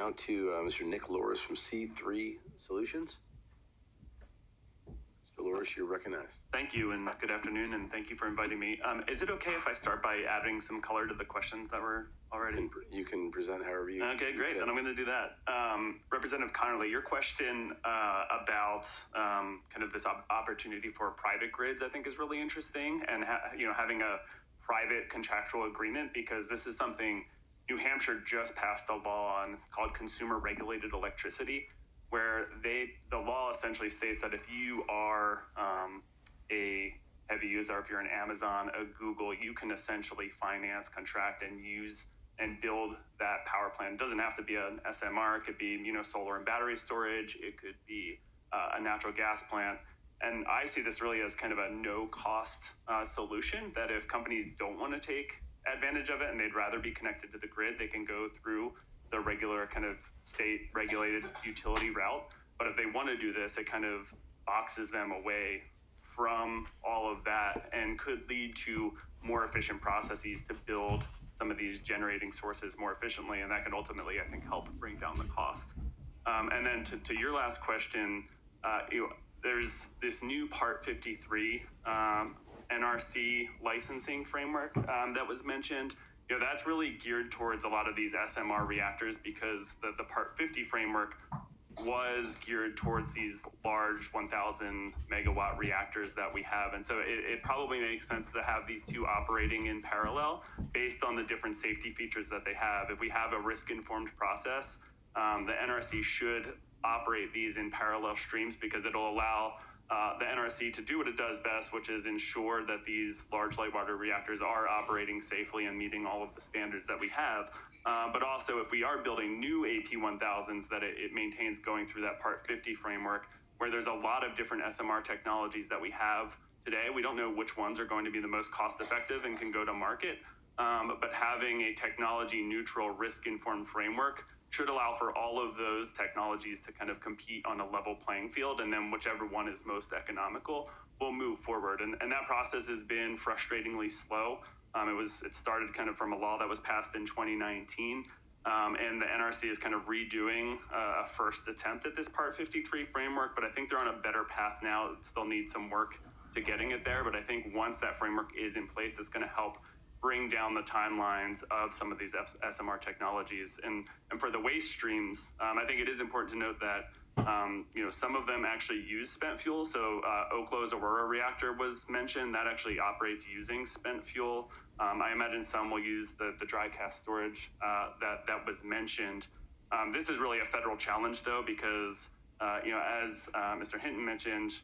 now to Mr. Nick Loris from C3 Solutions. Mr. Loris, you're recognized. Thank you, and good afternoon, and thank you for inviting me. Is it okay if I start by adding some color to the questions that were already? You can present however you. Okay, great. Then I'm going to do that. Representative Connerly, your question about kind of this opportunity for private grids, I think, is really interesting, and having a private contractual agreement, because this is something New Hampshire just passed a law on called Consumer Regulated Electricity, where the law essentially states that if you are a heavy user, if you're an Amazon, a Google, you can essentially finance, contract, and use and build that power plant. It doesn't have to be an SMR. It could be solar and battery storage. It could be a natural gas plant. And I see this really as kind of a no-cost solution, that if companies don't want to take advantage of it and they'd rather be connected to the grid, they can go through the regular kind of state-regulated utility route. But if they want to do this, it kind of boxes them away from all of that and could lead to more efficient processes to build some of these generating sources more efficiently, and that can ultimately, I think, help bring down the cost. And then to your last question, there's this new Part 53 NRC licensing framework that was mentioned. That's really geared towards a lot of these SMR reactors, because the Part 50 framework was geared towards these large 1,000 megawatt reactors that we have. And so it probably makes sense to have these two operating in parallel based on the different safety features that they have. If we have a risk-informed process, the NRC should operate these in parallel streams, because it'll allow the NRC to do what it does best, which is ensure that these large light water reactors are operating safely and meeting all of the standards that we have. But also, if we are building new AP1000s, that it maintains going through that Part 50 framework, where there's a lot of different SMR technologies that we have today. We don't know which ones are going to be the most cost effective and can go to market. But having a technology neutral, risk-informed framework should allow for all of those technologies to kind of compete on a level playing field, and then whichever one is most economical will move forward. And that process has been frustratingly slow. It started kind of from a law that was passed in 2019, and the NRC is kind of redoing a first attempt at this Part 53 framework, but I think they're on a better path now. It still needs some work to getting it there, but I think once that framework is in place, it's going to help bring down the timelines of some of these SMR technologies. And for the waste streams, I think it is important to note that some of them actually use spent fuel. So Oklahoma Aurora reactor was mentioned. That actually operates using spent fuel. I imagine some will use the dry cask storage that was mentioned. This is really a federal challenge, though, because as Mr. Hinton mentioned,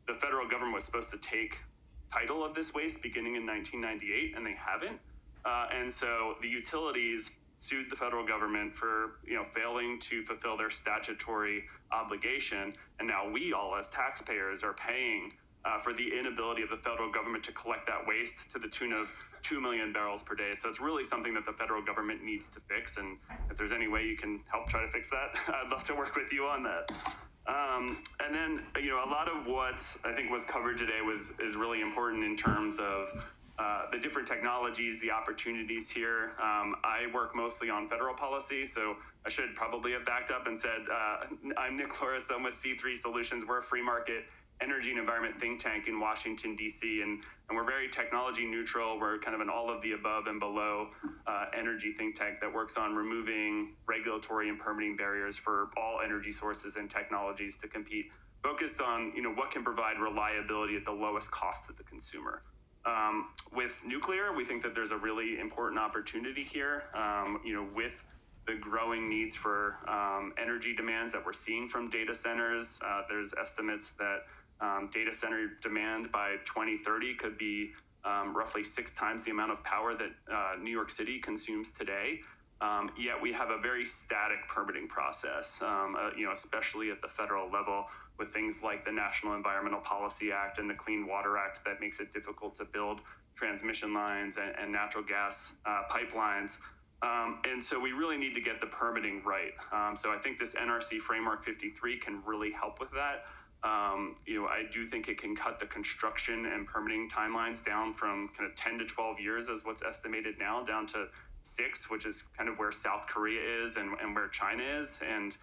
the federal government was supposed to take title of this waste beginning in 1998, and they haven't. And so the utilities sued the federal government for failing to fulfill their statutory obligation, and now we all as taxpayers are paying for the inability of the federal government to collect that waste to the tune of 2 million barrels per day. So it's really something that the federal government needs to fix, and if there's any way you can help try to fix that, I'd love to work with you on that. And then, a lot of what I think was covered today is really important in terms of the different technologies, the opportunities here. I work mostly on federal policy, so I should probably have backed up and said, I'm Nick Loris, I'm with C3 Solutions. We're a free market energy and environment think tank in Washington, D.C., and we're very technology neutral. We're kind of an all of the above and below energy think tank that works on removing regulatory and permitting barriers for all energy sources and technologies to compete, focused on what can provide reliability at the lowest cost to the consumer. With nuclear, we think that there's a really important opportunity here, with the growing needs for energy demands that we're seeing from data centers. There's estimates that data center demand by 2030 could be roughly 6 times the amount of power that New York City consumes today. Yet we have a very static permitting process, especially at the federal level, with things like the National Environmental Policy Act and the Clean Water Act that makes it difficult to build transmission lines and natural gas pipelines. And so we really need to get the permitting right. So I think this NRC Framework 53 can really help with that. I do think it can cut the construction and permitting timelines down from kind of 10 to 12 years as what's estimated now, down to 6, which is kind of where South Korea is and where China is. And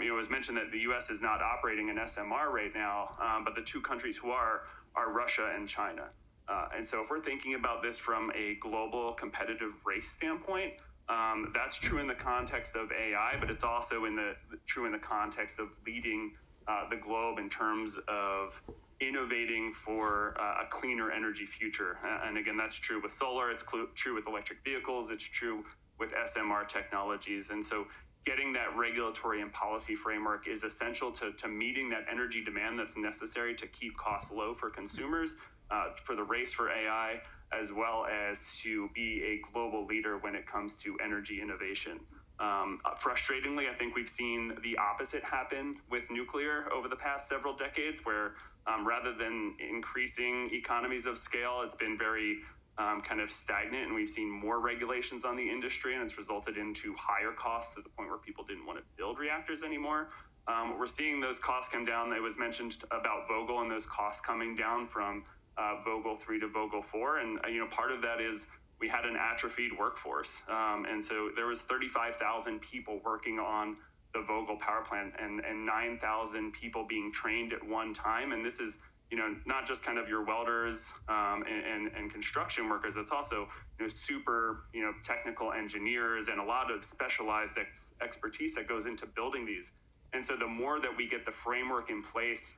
it was mentioned that the U.S. is not operating an SMR right now, but the two countries who are Russia and China. And so if we're thinking about this from a global competitive race standpoint, that's true in the context of AI, but it's also true in the context of leading the globe in terms of innovating for a cleaner energy future. And again, that's true with solar, it's true with electric vehicles, it's true with SMR technologies. And so getting that regulatory and policy framework is essential to meeting that energy demand that's necessary to keep costs low for consumers, for the race for AI, as well as to be a global leader when it comes to energy innovation. Frustratingly, I think we've seen the opposite happen with nuclear over the past several decades, where rather than increasing economies of scale, it's been very kind of stagnant, and we've seen more regulations on the industry, and it's resulted into higher costs to the point where people didn't want to build reactors anymore. We're seeing those costs come down. It was mentioned about Vogtle and those costs coming down from Vogtle 3 to Vogtle 4, and part of that is we had an atrophied workforce, and so there was 35,000 people working on the Vogtle power plant, and 9,000 people being trained at one time. And this is not just kind of your welders and construction workers. It's also super technical engineers and a lot of specialized expertise that goes into building these. And so the more that we get the framework in place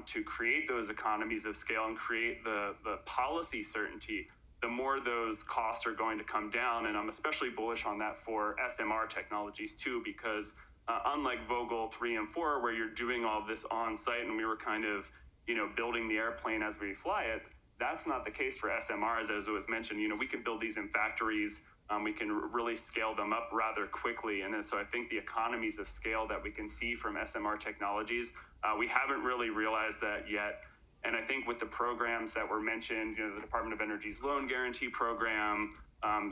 to create those economies of scale and create the policy certainty, the more those costs are going to come down. And I'm especially bullish on that for SMR technologies too, because unlike Vogtle 3 and 4, where you're doing all of this on site and we were kind of building the airplane as we fly it, that's not the case for SMRs. As it was mentioned, we can build these in factories. We can really scale them up rather quickly. And so I think the economies of scale that we can see from SMR technologies, we haven't really realized that yet. And I think with the programs that were mentioned, the Department of Energy's Loan Guarantee Program,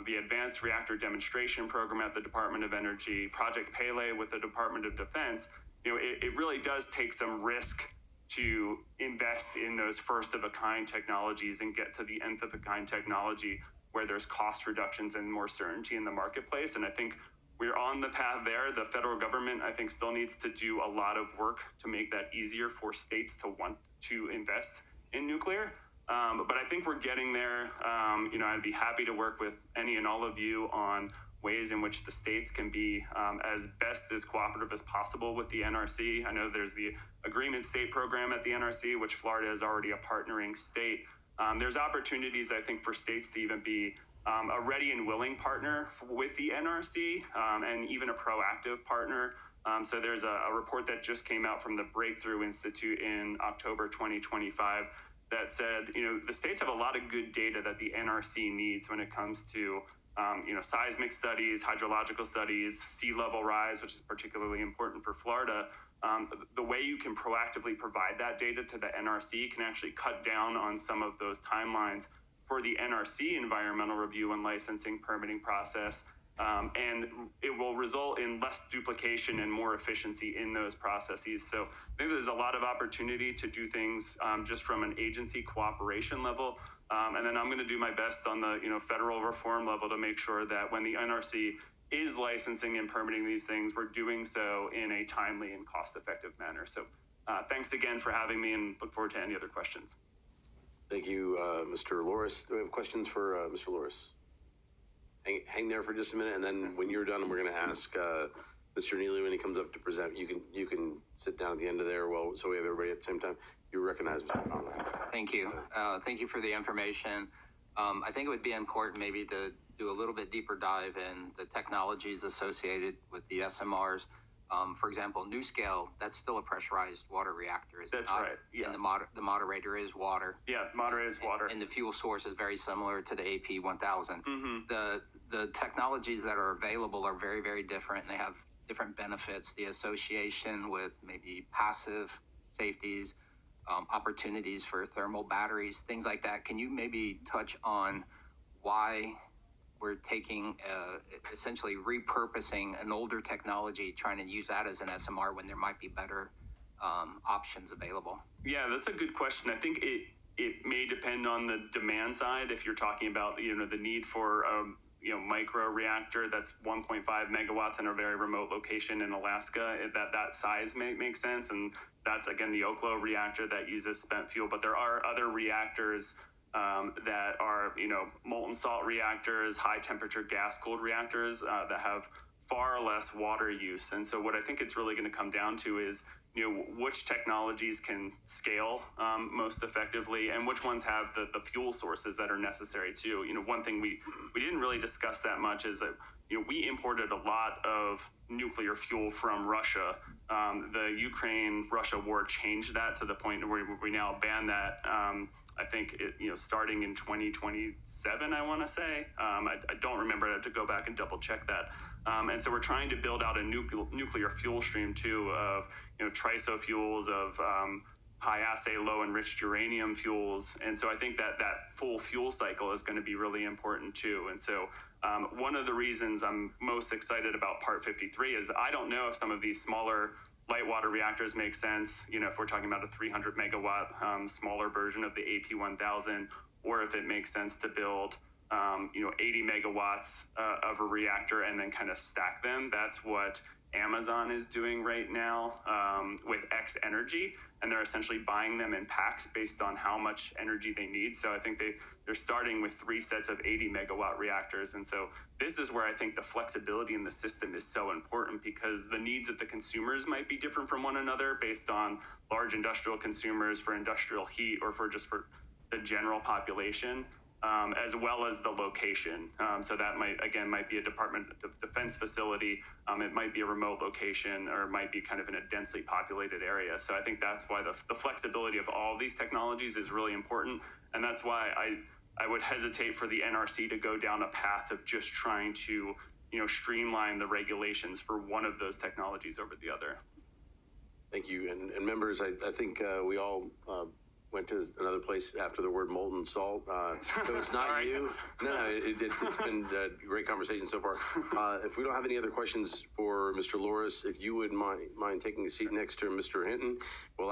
the Advanced Reactor Demonstration Program at the Department of Energy, Project Pele with the Department of Defense, it really does take some risk to invest in those first-of-a-kind technologies and get to the nth-of-a-kind technology where there's cost reductions and more certainty in the marketplace. And I think we're on the path there. The federal government, I think, still needs to do a lot of work to make that easier for states to want to invest in nuclear. But I think we're getting there. I'd be happy to work with any and all of you on ways in which the states can be as cooperative as possible with the NRC. I know there's the Agreement State Program at the NRC, which Florida is already a partnering state. There's opportunities, I think, for states to even be a ready and willing partner with the NRC and even a proactive partner. So there's a report that just came out from the Breakthrough Institute in October 2025 that said, the states have a lot of good data that the NRC needs when it comes to seismic studies, hydrological studies, sea level rise, which is particularly important for Florida. The way you can proactively provide that data to the NRC can actually cut down on some of those timelines for the NRC environmental review and licensing permitting process. And it will result in less duplication and more efficiency in those processes. So I think there's a lot of opportunity to do things just from an agency cooperation level. And then I'm going to do my best on the federal reform level to make sure that when the NRC is licensing and permitting these things, we're doing so in a timely and cost-effective manner. So thanks again for having me, and look forward to any other questions. Thank you, Mr. Loris. Do we have questions for Mr. Loris? Hang there for just a minute, and then when you're done, we're going to ask Mr. Neely when he comes up to present. You can sit down at the end of there, so we have everybody at the same time. You recognize Mr. Conley. Thank you. Thank you for the information. I think it would be important maybe to do a little bit deeper dive in the technologies associated with the SMRs. For example, NuScale, that's still a pressurized water reactor, is it not? That's right, yeah. And the moderator is water. Yeah, moderator is water. And the fuel source is very similar to the AP1000. Mm-hmm. The technologies that are available are very, very different, and they have different benefits. The association with maybe passive safeties, opportunities for thermal batteries, things like that. Can you maybe touch on why we're taking, essentially repurposing an older technology, trying to use that as an SMR when there might be better options available? Yeah, that's a good question. I think it may depend on the demand side. If you're talking about the need for micro reactor that's 1.5 megawatts in a very remote location in Alaska. That size makes sense, and that's again the Oklo reactor that uses spent fuel. But there are other reactors that are molten salt reactors, high temperature gas cooled reactors that have far less water use. And so what I think it's really going to come down to is which technologies can scale most effectively, and which ones have the fuel sources that are necessary too. One thing we didn't really discuss that much is that we imported a lot of nuclear fuel from Russia. The Ukraine-Russia war changed that to the point where we now ban that. I think starting in 2027, I want to say. I don't remember. I have to go back and double check that. And so we're trying to build out a nuclear fuel stream too of TRISO fuels, of high assay, low enriched uranium fuels. And so I think that full fuel cycle is going to be really important too. And so one of the reasons I'm most excited about Part 53 is I don't know if some of these smaller light water reactors make sense, if we're talking about a 300 megawatt smaller version of the AP1000, or if it makes sense to build 80 megawatts of a reactor and then kind of stack them. That's what Amazon is doing right now with X Energy, and they're essentially buying them in packs based on how much energy they need. So I think they're starting with 3 sets of 80 megawatt reactors. And so this is where I think the flexibility in the system is so important, because the needs of the consumers might be different from one another based on large industrial consumers for industrial heat or for the general population. As well as the location. So that might be a Department of Defense facility. It might be a remote location, or it might be kind of in a densely populated area. So I think that's why the flexibility of all of these technologies is really important. And that's why I would hesitate for the NRC to go down a path of just trying to, streamline the regulations for one of those technologies over the other. Thank you. And members, I think we all went to another place after the word molten salt. So it's not you. No, it's been a great conversation so far. If we don't have any other questions for Mr. Loris, if you would mind taking a seat next to Mr. Hinton, we'll